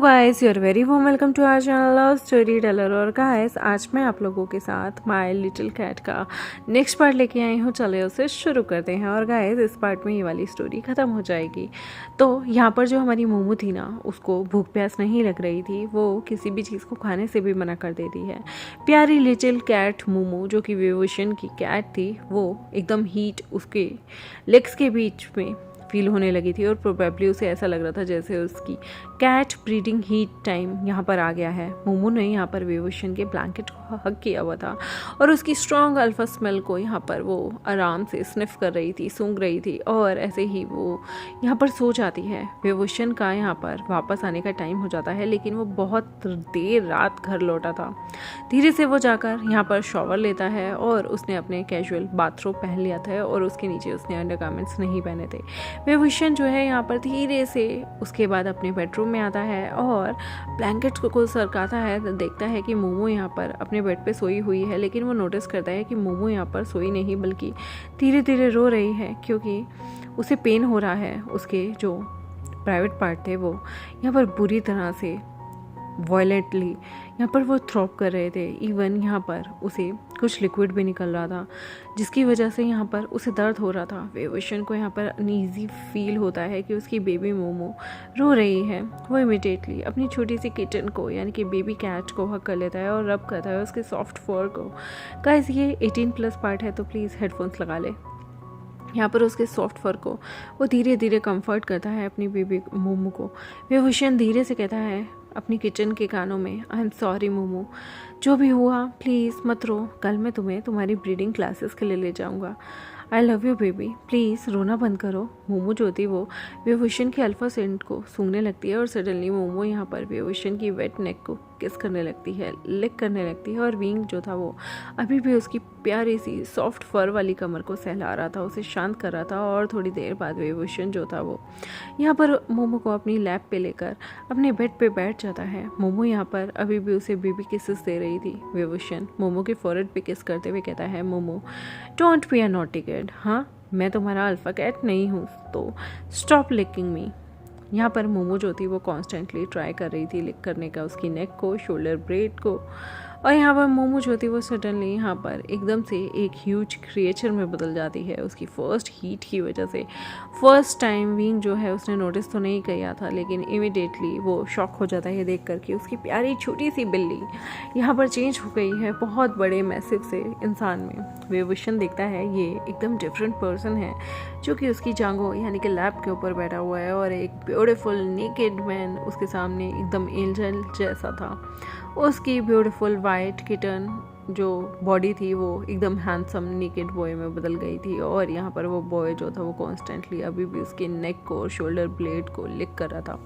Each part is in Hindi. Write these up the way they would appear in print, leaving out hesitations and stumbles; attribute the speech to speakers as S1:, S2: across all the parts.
S1: Guys, you're very warm welcome to our channel love story teller. और गाइस, आज मैं आप लोगों के साथ माय लिटिल कैट का नेक्स्ट पार्ट लेके आई हूँ। चले उसे शुरू करते हैं। और गाइस, इस पार्ट में ये वाली स्टोरी ख़त्म हो जाएगी। तो यहाँ पर जो हमारी मोमू थी ना, उसको भूख प्यास नहीं लग रही थी। वो किसी भी चीज़ को खाने से भी मना कर देती है। प्यारी लिटिल कैट मोमू, जो कि विवोशन की कैट थी, वो एकदम हीट उसके लेग्स के बीच में फील होने लगी थी और प्रोबेबली उसे ऐसा लग रहा था जैसे उसकी कैट ब्रीडिंग हीट टाइम यहाँ पर आ गया है। मोमो ने यहाँ पर विवोशन के ब्लैंकेट को हग किया हुआ था और उसकी स्ट्रॉन्ग अल्फा स्मेल को यहाँ पर वो आराम से स्निफ कर रही थी, सूंघ रही थी और ऐसे ही वो यहाँ पर सो जाती है। विवोशन का यहाँ पर वापस आने का टाइम हो जाता है, लेकिन वो बहुत देर रात घर लौटा था। धीरे से वो जाकर यहाँ पर शॉवर लेता है और उसने अपने कैजुअल बाथरोब पहन लिया था और उसके नीचे उसने अंडरगारमेंट्स नहीं पहने थे। विवोशन जो है यहाँ पर धीरे से उसके बाद अपने बेडरूम में आता है और ब्लैंकेट को सरकाता है। देखता है कि मोमो यहाँ पर अपने बेड पे सोई हुई है, लेकिन वो नोटिस करता है कि मोमो यहाँ पर सोई नहीं बल्कि धीरे धीरे रो रही है, क्योंकि उसे पेन हो रहा है। उसके जो प्राइवेट पार्ट थे वो यहाँ पर बुरी तरह से वॉयलेंटली यहाँ पर वो थ्रॉप कर रहे थे। इवन यहाँ पर उसे कुछ लिक्विड भी निकल रहा था, जिसकी वजह से यहाँ पर उसे दर्द हो रहा था। विवोशन को यहाँ पर अनईजी फील होता है कि उसकी बेबी मोमो रो रही है। वो इमीडिएटली अपनी छोटी सी किटन को यानी कि बेबी कैट को हक कर लेता है और रब करता है उसके सॉफ्ट फर को। गाइस, ये 18+ पार्ट है, तो प्लीज़ हेडफोन्स लगा ले। यहाँ पर उसके सॉफ्ट फर को वो धीरे धीरे कंफर्ट करता है अपनी बेबी मोमो को। विवोशन धीरे से कहता है अपनी किचन के कानों में, आई एम सॉरी मोमो, जो भी हुआ प्लीज़ मत रो। कल मैं तुम्हें तुम्हारी ब्रीडिंग क्लासेस के लिए ले जाऊँगा। I love you baby, please रोना बंद करो। मोमो जो थी वो विवोशन के अल्फा सेंट को सूंघने लगती है और सडनली मोमो यहाँ पर विवोशन की वेट नेक को किस करने लगती है, लिक करने लगती है। और विंग जो था वो अभी भी उसकी प्यारी सी सॉफ्ट फर वाली कमर को सहला रहा था, उसे शांत कर रहा था। और थोड़ी देर बाद विवोशन जो था वो यहाँ पर मोमो को अपनी लैप पे लेकर अपने बेड पे बैठ जाता है। मोमो यहाँ पर अभी भी उसे बेबी किसेस दे रही थी। विवोशन मोमो के फॉरहेड पे किस करते हुए कहता है, momo don't be a naughty kid. हाँ, मैं तुम्हारा अल्फा कैट नहीं हूँ, तो स्टॉप लिकिंग मी। यहाँ पर मोमो जो थी वो कॉन्स्टेंटली ट्राई कर रही थी लिक करने का उसकी नेक को, शोल्डर ब्लेड को। और यहाँ पर मोमो जो थी वो सडनली यहाँ पर एकदम से एक ह्यूज क्रिएचर में बदल जाती है उसकी फर्स्ट हीट की वजह से। फर्स्ट टाइम विंग जो है उसने नोटिस तो नहीं किया था, लेकिन इमिडिएटली वो शॉक हो जाता है देख कर कि उसकी प्यारी छोटी सी बिल्ली यहाँ पर चेंज हो गई है बहुत बड़े मैसिव से इंसान में। विवोशन देखता है ये एकदम डिफरेंट पर्सन है, जो कि उसकी जांघों यानी कि लैप के ऊपर बैठा हुआ है और एक ब्यूटीफुल नेकेड मैन उसके सामने एकदम एंजल जैसा था। उसकी ब्यूटीफुल वाइट किटन जो बॉडी थी वो एकदम हैंडसम नेकेड बॉय में बदल गई थी। और यहाँ पर वो बॉय जो था वो कॉन्स्टेंटली अभी भी उसके नेक को और शोल्डर ब्लेड को लिक कर रहा था।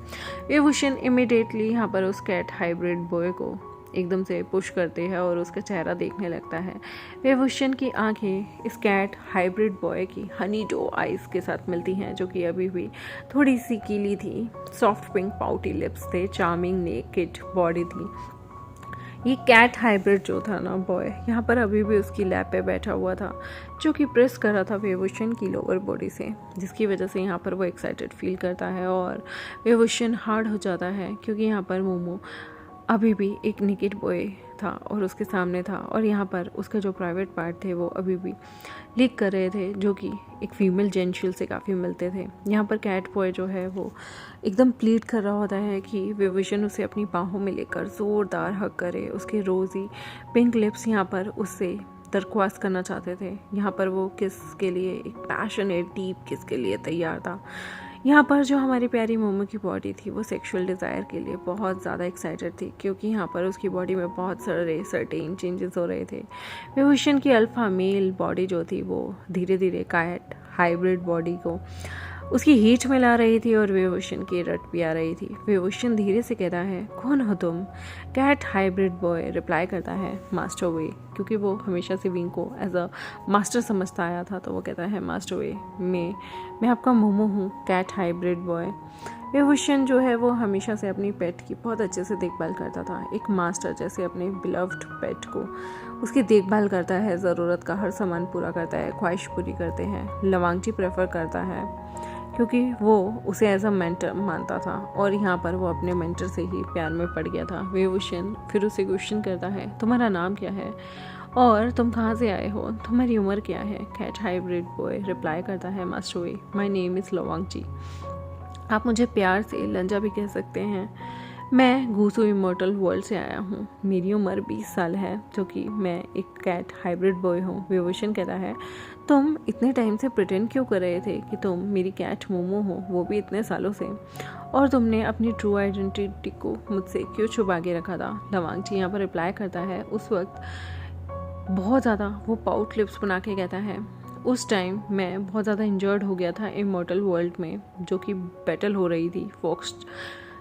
S1: विवोशन इमिडिएटली यहाँ पर उस कैट हाइब्रिड बॉय को एकदम से पुश करते हैं और उसका चेहरा देखने लगता है। विवोशन की आंखें इस कैट हाइब्रिड बॉय की हनी डो आइज़ के साथ मिलती हैं, जो कि अभी भी थोड़ी सी गीली थी। सॉफ्ट पिंक पाउटी लिप्स थे, चार्मिंग नेकेड बॉडी थी। ये कैट हाइब्रिड जो था ना बॉय, यहाँ पर अभी भी उसकी लैप पे बैठा हुआ था, जो कि प्रेस कर रहा था विवोशन की लोअर बॉडी से, जिसकी वजह से यहाँ पर वो एक्साइटेड फील करता है और विवोशन हार्ड हो जाता है, क्योंकि यहाँ पर मोमो अभी भी एक नेकेड बॉय था और उसके सामने था। और यहाँ पर उसका जो प्राइवेट पार्ट थे वो अभी भी लीक कर रहे थे, जो कि एक फीमेल जेंशियल से काफ़ी मिलते थे। यहाँ पर कैट बॉय जो है वो एकदम प्लीड कर रहा होता है कि विवोशन उसे अपनी बाहों में लेकर ज़ोरदार हक करे। उसके रोज़ी पिंक लिप्स यहाँ पर उससे दरख्वास्त करना चाहते थे। यहाँ पर वो किस के लिए एक पैशनेट डीप किस के लिए तैयार था। यहाँ पर जो हमारी प्यारी मोमो की बॉडी थी वो सेक्सुअल डिज़ायर के लिए बहुत ज़्यादा एक्साइटेड थी, क्योंकि यहाँ पर उसकी बॉडी में बहुत सारे सर्टेन चेंजेस हो रहे थे। विवोशन की अल्फा मेल बॉडी जो थी वो धीरे धीरे कैट हाइब्रिड बॉडी को उसकी हीट में ला रही थी और विवोशन की रट भी आ रही थी। विवोशन धीरे से कहता है, कौन हो तुम? कैट हाइब्रिड बॉय रिप्लाई करता है, मास्टर वे, क्योंकि वो हमेशा से विंग को एज अ मास्टर समझता आया था, तो वो कहता है मास्टर वे, मैं आपका मोमो हूँ, कैट हाइब्रिड बॉय। विवोशन जो है वो हमेशा से अपनी पेट की बहुत अच्छे से देखभाल करता था, एक मास्टर जैसे अपने बिलव्ड पेट को उसकी देखभाल करता है, ज़रूरत का हर सामान पूरा करता है, ख्वाहिश पूरी करते हैं, लवांगची प्रेफर करता है। क्योंकि वो उसे एज अ मेंटर मानता था और यहाँ पर वो अपने मेंटर से ही प्यार में पड़ गया था। वेवोशन फिर उसे क्वेश्चन करता है, तुम्हारा नाम क्या है और तुम कहाँ से आए हो, तुम्हारी उम्र क्या है। कैट हाइब्रिड बॉय रिप्लाई करता है, मास्टर वे, माई नेम इज़ लोवांगची। आप मुझे प्यार से लंजा भी कह सकते हैं। मैं गूसू इमोर्टल वर्ल्ड से आया हूँ। मेरी उम्र 20 साल है, जो कि मैं एक कैट हाइब्रिड बॉय हूँ। विवोशन कहता है, तुम इतने टाइम से प्रिटेंड क्यों कर रहे थे कि तुम मेरी कैट मोमो हो, वो भी इतने सालों से, और तुमने अपनी ट्रू आइडेंटिटी को मुझसे क्यों छुपा के रखा था। लवांगची यहाँ पर रिप्लाई करता है, उस वक्त बहुत ज़्यादा वो पाउट लिप्स बना के कहता है, उस टाइम मैं बहुत ज़्यादा इंजर्ड हो गया था इमोर्टल वर्ल्ड में, जो कि बैटल हो रही थी फॉक्स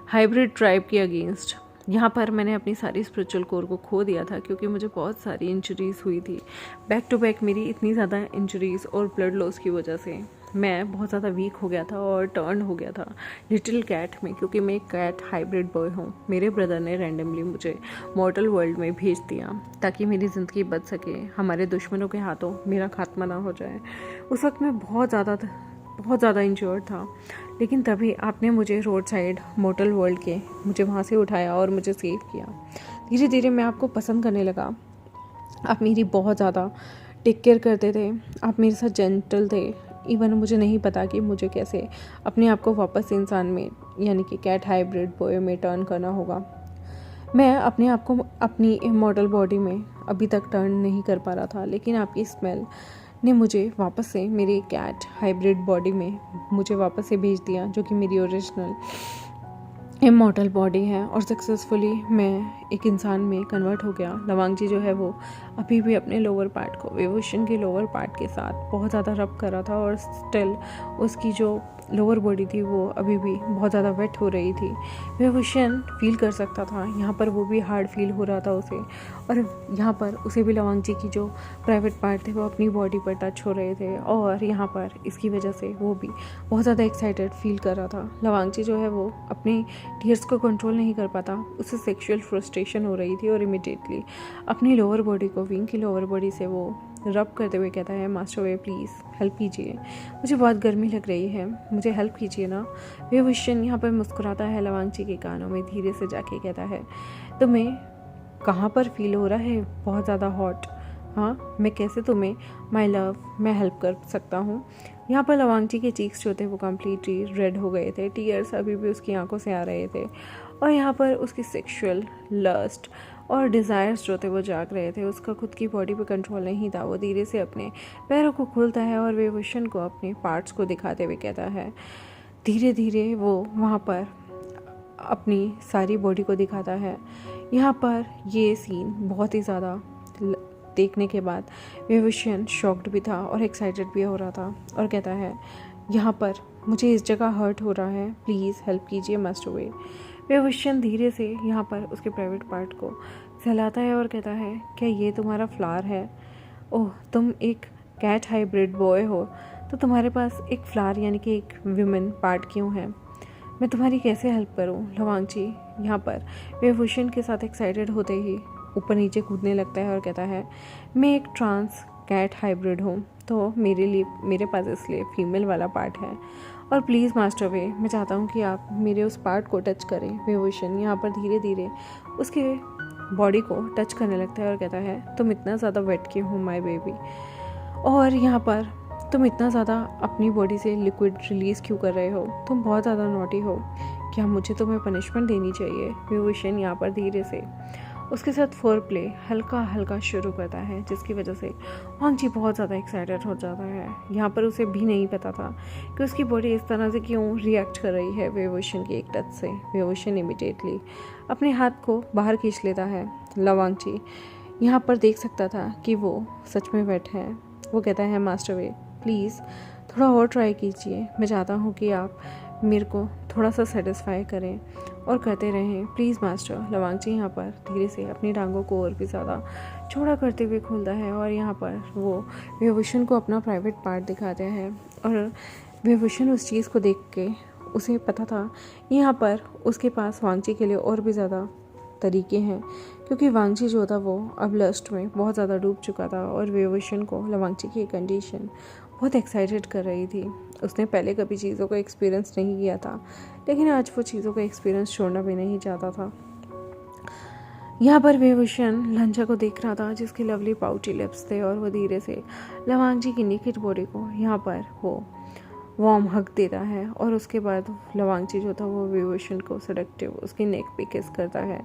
S1: हाइब्रिड ट्राइब के अगेंस्ट। यहाँ पर मैंने अपनी सारी स्पिरिचुअल कोर को खो दिया था क्योंकि मुझे बहुत सारी इंजरीज हुई थी। बैक टू बैक मेरी इतनी ज़्यादा इंजरीज और ब्लड लॉस की वजह से मैं बहुत ज़्यादा वीक हो गया था और टर्न हो गया था लिटिल कैट में, क्योंकि मैं एक कैट हाइब्रिड बॉय हूँ। मेरे ब्रदर ने रैंडमली मुझे मॉर्टल वर्ल्ड में भेज दिया ताकि मेरी ज़िंदगी बच सके, हमारे दुश्मनों के हाथों मेरा खात्मा ना हो जाए। उस वक्त मैं बहुत ज़्यादा इंजर्ड था, लेकिन तभी आपने मुझे रोड साइड मॉर्टल वर्ल्ड के मुझे वहाँ से उठाया और मुझे सेव किया। धीरे धीरे मैं आपको पसंद करने लगा। आप मेरी बहुत ज़्यादा टेक केयर करते थे, आप मेरे साथ जेंटल थे। इवन मुझे नहीं पता कि मुझे कैसे अपने आप को वापस इंसान में, यानी कि कैट हाइब्रिड बॉय में टर्न करना होगा। मैं अपने आप को अपनी इमॉर्टल बॉडी में अभी तक टर्न नहीं कर पा रहा था, लेकिन आपकी स्मेल ने मुझे वापस से मेरी कैट हाइब्रिड बॉडी में मुझे वापस से भेज दिया, जो कि मेरी ओरिजिनल इमॉर्टल बॉडी है, और सक्सेसफुली मैं एक इंसान में कन्वर्ट हो गया। लवांगची जो है वो अभी भी अपने लोअर पार्ट को विवोशन के लोअर पार्ट के साथ बहुत ज़्यादा रब कर रहा था, और स्टिल उसकी जो लोअर बॉडी थी वो अभी भी बहुत ज़्यादा वेट हो रही थी। विवोशन फील कर सकता था, यहाँ पर वो भी हार्ड फील हो रहा था उसे, और यहाँ पर उसे भी लवांगची की जो प्राइवेट पार्ट थे वो अपनी बॉडी पर टच हो रहे थे, और यहाँ पर इसकी वजह से वो भी बहुत ज़्यादा एक्साइटेड फील कर रहा था। लवांगची जो है वो अपने टीयर्स को कंट्रोल नहीं कर पाता, उसे सेक्सुअल फ्रस्ट्रेशन हो रही थी, और इमिडिएटली अपनी लोअर बॉडी को विंग की लोअर बॉडी से वो रब करते हुए कहता है, मास्टर वे प्लीज़ हेल्प कीजिए, मुझे बहुत गर्मी लग रही है, मुझे हेल्प कीजिए ना। विवोशन यहाँ पर मुस्कुराता है, लवांगची के कानों में धीरे से जाके कहता है, तुम्हें कहाँ पर फील हो रहा है बहुत ज़्यादा हॉट? हाँ, मैं कैसे तुम्हें माय लव मैं हेल्प कर सकता हूँ। यहाँ पर लवांगची के चीक्स जो थे वो कम्प्लीटली रेड हो गए थे, टीयर्स अभी भी उसकी आंखों से आ रहे थे, और यहाँ पर उसकी सेक्सुअल लस्ट और डिज़ायर्स जो थे वो जाग रहे थे। उसका खुद की बॉडी पे कंट्रोल नहीं था। वो धीरे से अपने पैरों को खोलता है और विवोशन को अपने पार्ट्स को दिखाते हुए कहता है, धीरे धीरे वो वहाँ पर अपनी सारी बॉडी को दिखाता है। यहाँ पर ये सीन बहुत ही ज़्यादा देखने के बाद विवोशन शॉक्ड भी था और एक्साइटेड भी हो रहा था, और कहता है, यहाँ पर मुझे इस जगह हर्ट हो रहा है, प्लीज़ हेल्प कीजिए मास्टर वे। विवोशन धीरे से यहाँ पर उसके प्राइवेट पार्ट को सहलाता है और कहता है, क्या ये तुम्हारा फ्लावर है? ओह, तुम एक कैट हाइब्रिड बॉय हो तो तुम्हारे पास एक फ्लावर यानी कि एक विमेन पार्ट क्यों है? मैं तुम्हारी कैसे हेल्प करूं? लवांगची यहाँ पर विवोशन के साथ एक्साइटेड होते ही ऊपर नीचे कूदने लगता है और कहता है, मैं एक ट्रांस कैट हाइब्रिड हूँ, तो मेरे पास इसलिए फीमेल वाला पार्ट है, और प्लीज़ मास्टर वे मैं चाहता हूँ कि आप मेरे उस पार्ट को टच करें। विवोशन यहाँ पर धीरे धीरे उसके बॉडी को टच करने लगता है और कहता है, तुम इतना ज़्यादा वेट क्यों हो माय बेबी, और यहाँ पर तुम इतना ज़्यादा अपनी बॉडी से लिक्विड रिलीज़ क्यों कर रहे हो? तुम बहुत ज़्यादा नॉटी हो, क्या मुझे तुम्हें पनिशमेंट देनी चाहिए? विवोशन यहाँ पर धीरे से उसके साथ फोर प्ले हल्का हल्का शुरू करता है, जिसकी वजह से वांगची बहुत ज़्यादा एक्साइटेड हो जाता है। यहाँ पर उसे भी नहीं पता था कि उसकी बॉडी इस तरह से क्यों रिएक्ट कर रही है विवोशन के एक टच से। विवोशन इमीडिएटली अपने हाथ को बाहर खींच लेता है। लवांगची यहाँ पर देख सकता था कि वो सच में वेट है। वो कहता है, मास्टर वे प्लीज़ थोड़ा और ट्राई कीजिए, मैं चाहता हूँ कि आप मेरे को थोड़ा सा सेटिस्फाई करें और करते रहें, प्लीज़ मास्टर। लवांगची यहाँ पर धीरे से अपनी टांगों को और भी ज़्यादा चौड़ा करते हुए खोलता है, और यहाँ पर वो विभूषण को अपना प्राइवेट पार्ट दिखाते हैं, और विभूषण उस चीज़ को देख के उसे पता था यहाँ पर उसके पास वांगची के लिए और भी ज़्यादा तरीके हैं, क्योंकि वांगची जो था वो अब लस्ट में बहुत ज़्यादा डूब चुका था, और विभूषण को लवांगची की कंडीशन बहुत एक्साइटेड कर रही थी। उसने पहले कभी चीज़ों को एक्सपीरियंस नहीं किया था, लेकिन आज वो चीज़ों को एक्सपीरियंस छोड़ना भी नहीं चाहता था। यहाँ पर वेवुशन लंचा को देख रहा था, जिसके लवली पाउची लिप्स थे, और वो धीरे से लवांग जी की निखित बॉडी को यहाँ पर वो वार्म हक देता है। और उसके बाद लवांग जी जो था वो वेवुशन को सेडक्टिव उसकी नेक पे किस करता है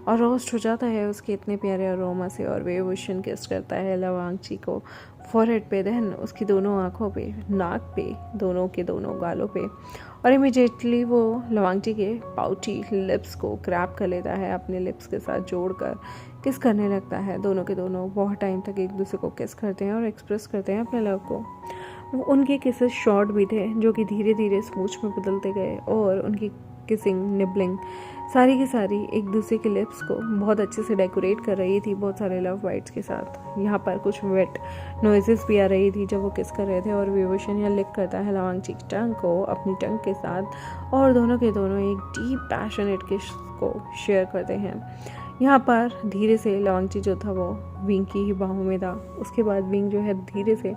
S1: और रोस्ट हो जाता है उसके इतने प्यारे अरोमा से। और वेवुशन किस करता है लवांग जी को फॉरहेड पे, देन उसकी दोनों आँखों पे, नाक पे, दोनों के दोनों गालों पे। और इमिडिएटली वो लवांग जी के पाउची लिप्स को ग्रैब कर लेता है, अपने लिप्स के साथ जोड़कर किस करने लगता है। दोनों के दोनों बहुत टाइम तक एक दूसरे को किस करते हैं और एक्सप्रेस करते हैं अपने लव को। उनके किसेस शॉर्ट भी थे, जो कि धीरे धीरे स्मूच में बदलते गए, और उनकी किसिंग, निबलिंग सारी की सारी एक दूसरे के लिप्स को बहुत अच्छे से डेकोरेट कर रही थी, बहुत सारे लव बाइट्स के साथ। यहाँ पर कुछ वेट नॉइजेस भी आ रही थी जब वो किस कर रहे थे। और वेवुशन यहाँ लिक करता है लवांग जी की टंग को अपनी टंग के साथ, और दोनों के दोनों एक डीप पैशनेट किस को शेयर करते हैं। यहाँ पर धीरे से लवांग जी जो था वो विंग की ही बाहों में था। उसके बाद विंग जो है धीरे से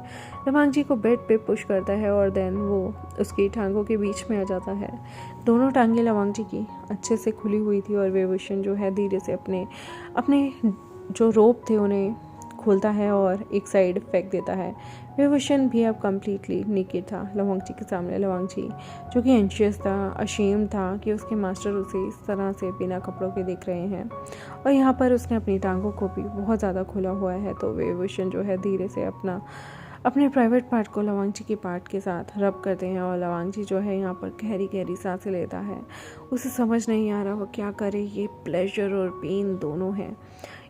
S1: लवांग जी को बेड पे पुश करता है, और देन वो उसकी टांगों के बीच में आ जाता है। दोनों टांगें लवांग जी की अच्छे से खुली हुई थी, और वेवुशन जो है धीरे से अपने अपने जो रोप थे उन्हें खोलता है और एक साइड फेंक देता है। वेवुशन भी अब कम्प्लीटली नेकेड था लवांग जी के सामने। लवांग जी जो कि एंशियस था, अशेम था कि उसके मास्टर उसे इस तरह से बिना कपड़ों के देख रहे हैं, और यहाँ पर उसने अपनी टांगों को भी बहुत ज़्यादा खोला हुआ है। तो वेवुशन जो है धीरे से अपने प्राइवेट पार्ट को लवांग जी के पार्ट के साथ रब करते हैं, और लवांग जी जो है यहाँ पर गहरी गहरी सांसें लेता है। उसे समझ नहीं आ रहा वो क्या करे, ये प्लेजर और पेन दोनों है।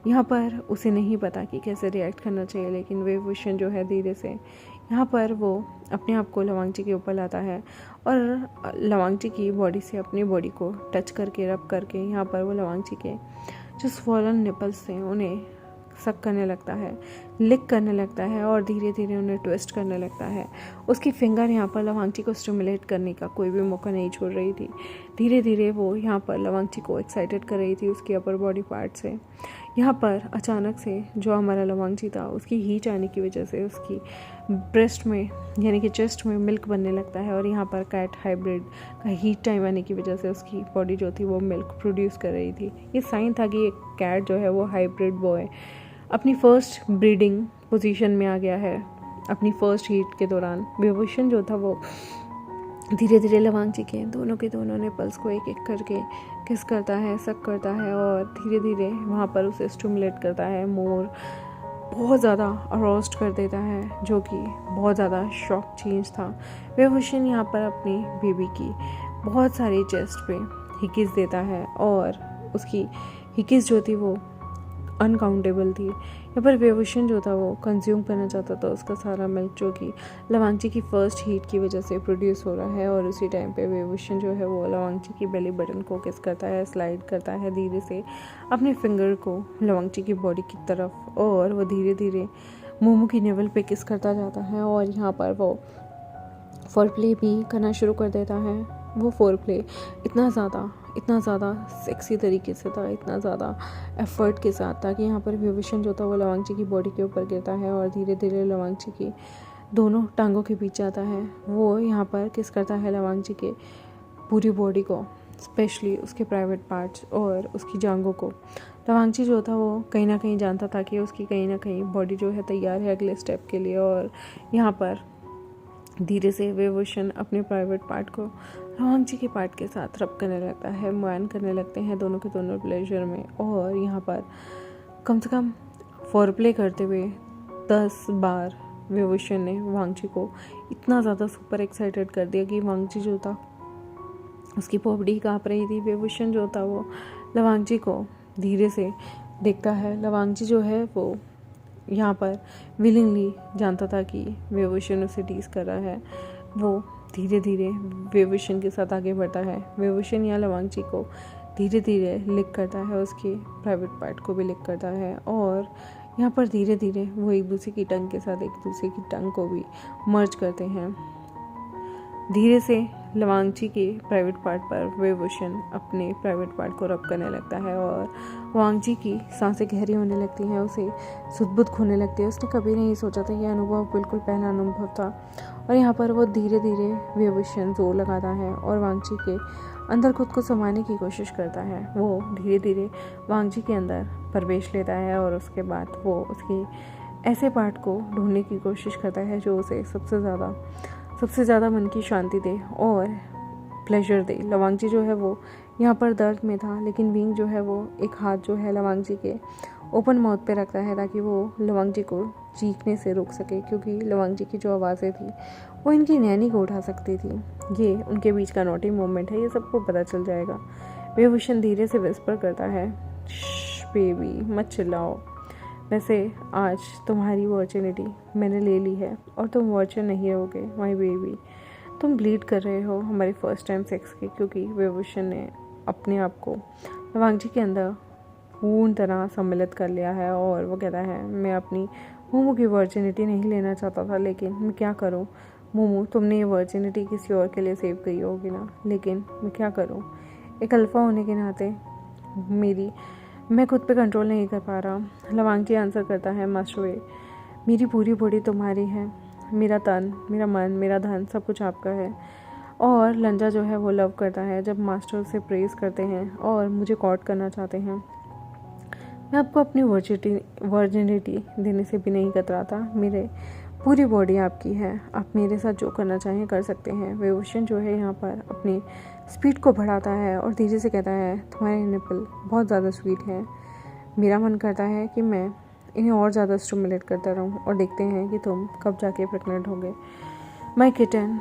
S1: यहाँ पर उसे नहीं पता कि कैसे रिएक्ट करना चाहिए, लेकिन वेवुशन जो है धीरे से यहाँ पर वो अपने आप को लवांग जी के ऊपर लाता है, और लवांग जी की बॉडी से अपनी बॉडी को टच करके, रब करके यहाँ पर वो लवांग जी के जो स्वॉलन निपल्स थे उन्हें सक करने लगता है, लिक करने लगता है, और धीरे धीरे उन्हें ट्विस्ट करने लगता है। उसकी फिंगर यहाँ पर लवांग जी को स्टिमुलेट करने का कोई भी मौका नहीं छोड़ रही थी। धीरे धीरे वो यहाँ पर लवांग जी को एक्साइटेड कर रही थी उसकी अपर बॉडी पार्ट से। यहाँ पर अचानक से जो हमारा लवांग जी था उसकी हीट आने की वजह से उसकी ब्रेस्ट में यानी कि चेस्ट में मिल्क बनने लगता है, और यहाँ पर कैट हाइब्रिड का हीट टाइम आने की वजह से उसकी बॉडी जो थी वो मिल्क प्रोड्यूस कर रही थी। ये साइन था कि एक कैट जो है वो हाइब्रिड बॉय अपनी फर्स्ट ब्रीडिंग पोजीशन में आ गया है। अपनी फर्स्ट हीट के दौरान वेवुशन जो था वो धीरे धीरे लवांग जी के दोनों निपल्स को एक एक करके किस करता है, सक करता है, और धीरे धीरे वहाँ पर उसे स्टिमुलेट करता है, मोर बहुत ज़्यादा अरोस्ट कर देता है, जो कि बहुत ज़्यादा शॉक चेंज था। वेवुशन यहाँ पर अपनी बेबी की बहुत सारी चेस्ट पे हिकिस देता है, और उसकी हिकिस जो थी वो अनकाउंटेबल थी। यहाँ पर वेवुशन जो था वो कंज्यूम करना चाहता था उसका सारा मिल्क, जो कि लवांग जी की फर्स्ट हीट की वजह से प्रोड्यूस हो रहा है। और उसी टाइम पे वेवुशन जो है वो लवांग जी की बेली बटन को किस करता है, स्लाइड करता है धीरे से अपने फिंगर को लवांग जी की बॉडी की तरफ, और वो धीरे धीरे मोमो की नेवल पे किस करता जाता है। और यहाँ पर वो फोरप्ले भी करना शुरू कर देता है। वो फोरप्ले इतना ज़्यादा सेक्सी तरीके से था, इतना ज़्यादा एफर्ट के साथ था कि यहाँ पर वेवुशन जो था वो लवांग जी की बॉडी के ऊपर गिरता है, और धीरे धीरे लवांग जी की दोनों टांगों के बीच आता है। वो यहाँ पर किस करता है लवांग जी के पूरी बॉडी को, स्पेशली उसके प्राइवेट पार्ट्स और उसकी जांघों को। लवांग जी जो था वो कहीं ना कहीं जानता था कि उसकी कहीं ना कहीं बॉडी जो है तैयार है अगले स्टेप के लिए, और यहाँ पर धीरे से वेवुशन अपने प्राइवेट पार्ट को लवांग जी के पार्ट के साथ रब करने लगता है, मुआयन करने लगते हैं दोनों के दोनों प्लेजर में। और यहाँ पर कम से कम फोरप्ले करते हुए 10 बार वेवुशन ने वांग जी को इतना ज़्यादा सुपर एक्साइटेड कर दिया कि वांग जी जो था उसकी बॉडी काँप रही थी। वेवुशन जो था वो लवांग जी को धीरे से देखता है। लवांग जी जो है वो यहाँ पर विलिंगली जानता था कि वेवुशन उसे टीज कर रहा है। वो धीरे धीरे वेवुशन के साथ आगे बढ़ता है। वेवुशन या लवांग जी को धीरे धीरे लिक करता है, उसके प्राइवेट पार्ट को भी लिक करता है, और यहाँ पर धीरे धीरे वो एक दूसरे की टंग के साथ एक दूसरे की टंग को भी मर्ज करते हैं। धीरे से लवांगची के प्राइवेट पार्ट पर विभूषण अपने प्राइवेट पार्ट को रब करने लगता है और वांगची की सांसें गहरी होने लगती हैं, उसे सुध-बुध खोने लगती है। उसने कभी नहीं सोचा था, यह अनुभव बिल्कुल पहला अनुभव था। और यहाँ पर वो धीरे धीरे विभूषण जोर लगाता है और वांगची के अंदर खुद को समाने की कोशिश करता है। वो धीरे धीरे वांगची के अंदर प्रवेश लेता है और उसके बाद वो उसकी ऐसे पार्ट को ढूंढने की कोशिश करता है जो उसे सबसे ज़्यादा मन की शांति दे और प्लेजर दे। लवांगची जो है वो यहाँ पर दर्द में था, लेकिन विंग जो है वो एक हाथ जो है लवांगची के ओपन माउथ पे रखता है ताकि वो लवांगची को चीखने से रोक सके, क्योंकि लवांगची की जो आवाज़ें थी वो इनकी नैनी को उठा सकती थी। ये उनके बीच का नोटी मोमेंट है, ये सबको पता चल जाएगा। विभूषण धीरे से विस्पर करता है, बेबी मत चिल्लाओ, वैसे आज तुम्हारी वर्जिनिटी मैंने ले ली है और तुम वर्जिन नहीं रहोगे माय बेबी। तुम ब्लीड कर रहे हो हमारी फर्स्ट टाइम सेक्स के, क्योंकि विभूषण ने अपने आप को लवांगची के अंदर पूर्ण तरह सम्मिलित कर लिया है और वो कहता है, मैं अपनी मोमो की वर्जिनिटी नहीं लेना चाहता था, लेकिन मैं क्या करूं मोमो, तुमने ये वर्जिनिटी किसी और के लिए सेव की होगी ना, लेकिन मैं क्या करूं, एक अल्फ़ा होने के नाते मैं खुद पे कंट्रोल नहीं कर पा रहा। लवांगची आंसर करता है, मास्टर वे, मेरी पूरी बॉडी तुम्हारी है, मेरा तन, मेरा मन, मेरा धन सब कुछ आपका है। और लंजा जो है वो लव करता है जब मास्टर उसे प्रेज़ करते हैं और मुझे कॉट करना चाहते हैं। मैं आपको अपनी वर्जिनिटी देने से भी नहीं कतराता, मेरे पूरी बॉडी आपकी है, आप मेरे साथ जो करना चाहें कर सकते हैं। विभूषण जो है यहाँ पर अपनी स्पीड को बढ़ाता है और धीरे से कहता है, तुम्हारे निपल बहुत ज़्यादा स्वीट हैं, मेरा मन करता है कि मैं इन्हें और ज़्यादा स्टिमुलेट करता रहूं और देखते हैं कि तुम कब जाके प्रेग्नेंट होगे। माय किटन,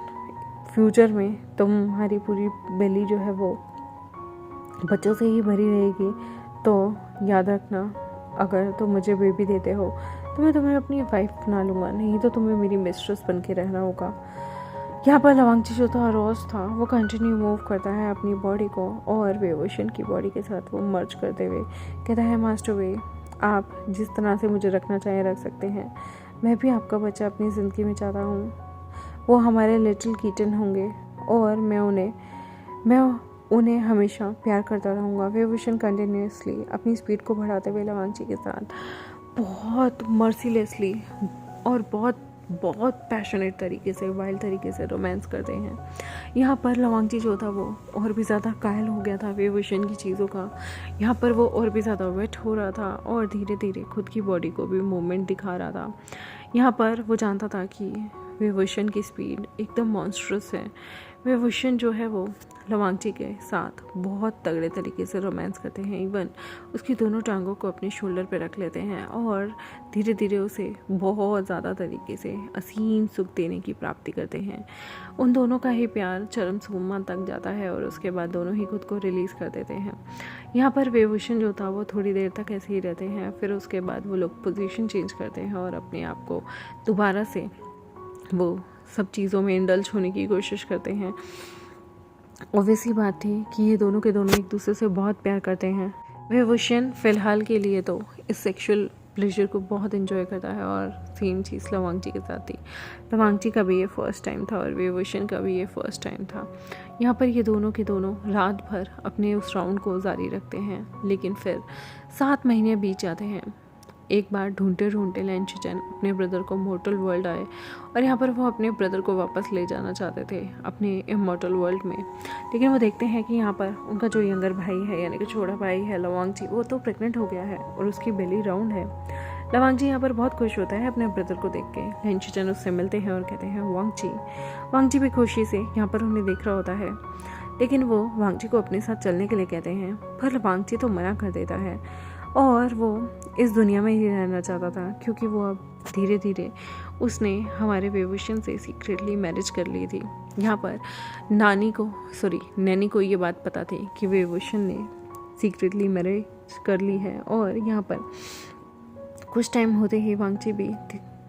S1: फ्यूचर में तुम्हारी पूरी बेली जो है वो बच्चों से ही भरी रहेगी, तो याद रखना, अगर तुम मुझे बेबी देते हो तो मैं तुम्हें अपनी वाइफ बना लूँगा, नहीं तो तुम्हें मेरी मिस्ट्रेस बन के रहना होगा। यहाँ पर लवांगची जो था रोज था वो कंटिन्यू मूव करता है अपनी बॉडी को और विभूषण की बॉडी के साथ वो मर्ज करते हुए कहता है, मास्टर वे, आप जिस तरह से मुझे रखना चाहें रख सकते हैं, मैं भी आपका बच्चा अपनी ज़िंदगी में चाहता हूँ। वो हमारे लिटिल किटन होंगे और मैं उन्हें हमेशा प्यार करता रहूँगा। विभूषण कंटिन्यूसली अपनी स्पीड को बढ़ाते हुए लवांगची के साथ बहुत मर्सीलेसली और बहुत पैशनेट तरीके से, वाइल्ड तरीके से रोमांस करते हैं। यहाँ पर लवांगची जो था वो और भी ज़्यादा कायल हो गया था विभूषण की चीज़ों का। यहाँ पर वो और भी ज़्यादा वेट हो रहा था और धीरे धीरे खुद की बॉडी को भी मूवमेंट दिखा रहा था। यहाँ पर वो जानता था कि विभूषण की स्पीड एकदम मॉन्स्ट्रस है। विभूषण जो है वो लवांगची के साथ बहुत तगड़े तरीके से रोमांस करते हैं, इवन उसकी दोनों टांगों को अपने शोल्डर पे रख लेते हैं और धीरे धीरे उसे बहुत ज़्यादा तरीके से असीम सुख देने की प्राप्ति करते हैं। उन दोनों का ही प्यार चरम सीमा तक जाता है और उसके बाद दोनों ही खुद को रिलीज़ कर देते हैं। यहाँ पर विभूषण जो था वो थोड़ी देर तक ऐसे ही रहते हैं, फिर उसके बाद वो लोग पोजीशन चेंज करते हैं और अपने आप को दोबारा से वो सब चीज़ों में इंडल्ज होने की कोशिश करते हैं। ऑब्वियस ही बात थी कि ये दोनों के दोनों एक दूसरे से बहुत प्यार करते हैं। विभूषण फ़िलहाल के लिए तो इस सेक्सुअल प्लेजर को बहुत एंजॉय करता है और सेम चीज़ लवांगची के साथ थी। लवांगची का भी ये फर्स्ट टाइम था और विभूषण का भी ये फर्स्ट टाइम था। यहाँ पर ये दोनों के दोनों रात भर अपने उस राउंड को जारी रखते हैं, लेकिन फिर 7 महीने बीत जाते हैं। एक बार ढूंढते लैंचिचन अपने ब्रदर को मॉर्टल वर्ल्ड आए और यहाँ पर वो अपने ब्रदर को वापस ले जाना चाहते थे अपने इमॉर्टल वर्ल्ड में, लेकिन वो देखते हैं कि यहाँ पर उनका जो यंगर भाई है यानी कि छोटा भाई है लवांगची, वो तो प्रेग्नेंट हो गया है और उसकी बेली राउंड है। लवांगची यहाँ पर बहुत खुश होता है अपने ब्रदर को देख के। लैंचिचन उससे मिलते हैं और कहते हैं वांगची भी खुशी से यहाँ पर उन्हें देख रहा होता है, लेकिन वो वांगची को अपने साथ चलने के लिए कहते हैं, पर वांगची तो मना कर देता है और वो इस दुनिया में ही रहना चाहता था, क्योंकि वो अब धीरे धीरे उसने हमारे विभूषण से सीक्रेटली मैरिज कर ली थी। यहाँ पर नैनी को ये बात पता थी कि विभूषण ने सीक्रेटली मैरिज कर ली है और यहाँ पर कुछ टाइम होते ही वांगची भी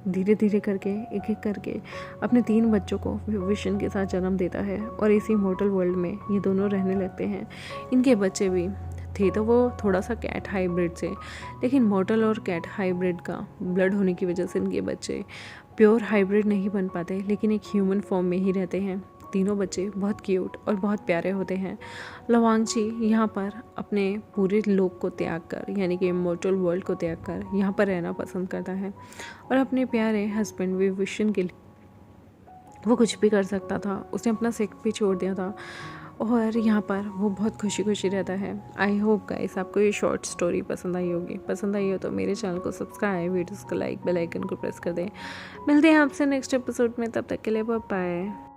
S1: धीरे धीरे करके एक एक करके अपने 3 बच्चों को विभूषण के साथ जन्म देता है और इसी मॉर्टल वर्ल्ड में ये दोनों रहने लगते हैं। इनके बच्चे भी थे तो वो थोड़ा सा कैट हाइब्रिड से, लेकिन मॉर्टल और कैट हाइब्रिड का ब्लड होने की वजह से इनके बच्चे प्योर हाइब्रिड नहीं बन पाते, लेकिन एक ह्यूमन फॉर्म में ही रहते हैं। तीनों बच्चे बहुत क्यूट और बहुत प्यारे होते हैं। लवांगची यहाँ पर अपने पूरे लोक को त्याग कर, यानी कि इमोर्टल वर्ल्ड को त्याग कर यहाँ पर रहना पसंद करता है और अपने प्यारे हस्बैंड विभूषण के लिए वो कुछ भी कर सकता था। उसने अपना सेक्स भी छोड़ दिया था और यहाँ पर वो बहुत खुशी खुशी रहता है। आई होप गाइस आपको ये शॉर्ट स्टोरी पसंद आई होगी। पसंद आई हो तो मेरे चैनल को सब्सक्राइब, वीडियोस को लाइक, बेल आइकन को प्रेस कर दें। मिलते हैं आपसे नेक्स्ट एपिसोड में, तब तक के लिए बाय बाय।